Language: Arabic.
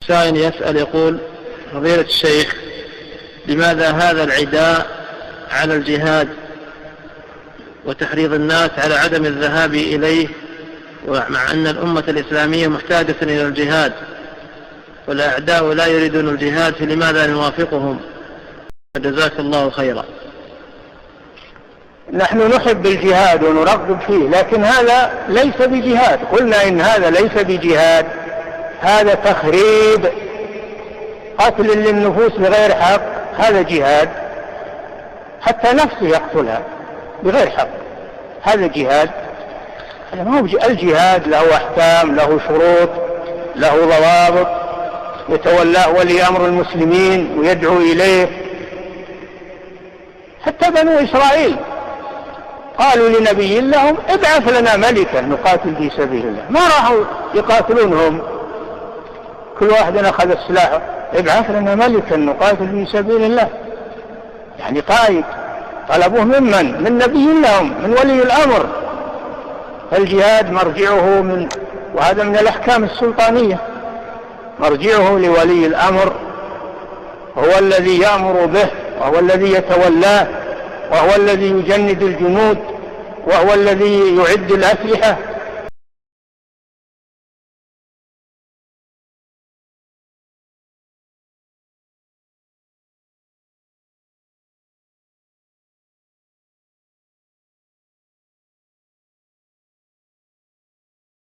سائل يسأل يقول: فضيلة الشيخ، لماذا هذا العداء على الجهاد وتحريض الناس على عدم الذهاب إليه، مع أن الأمة الإسلامية محتاجة إلى الجهاد والأعداء لا يريدون الجهاد، فلماذا نوافقهم؟ جزاك الله خيرا. نحن نحب الجهاد ونرغب فيه، لكن هذا ليس بجهاد. قلنا إن هذا ليس بجهاد، هذا تخريب، قتل للنفوس بغير حق، هذا جهاد. حتى نفسه يقتلها بغير حق، هذا جهاد. هذا ما هو الجهاد له أحكام، له شروط، له ضوابط، يتولاه ولي أمر المسلمين ويدعو إليه. حتى بنو إسرائيل قالوا لنبي لهم: ابعث لنا ملكا نقاتل في سبيل الله. ما راحوا يقاتلونهم، كل واحد أخذ السلاح: ابعث لنا ملكا نقاتل في سبيل الله. يعني قائد، طلبوه من نبي لهم، من ولي الأمر. فالجهاد مرجعه وهذا من الأحكام السلطانية، مرجعه لولي الأمر، هو الذي يأمر به، وهو الذي يتولاه، وهو الذي يجند الجنود، وهو الذي يعد الأسلحة.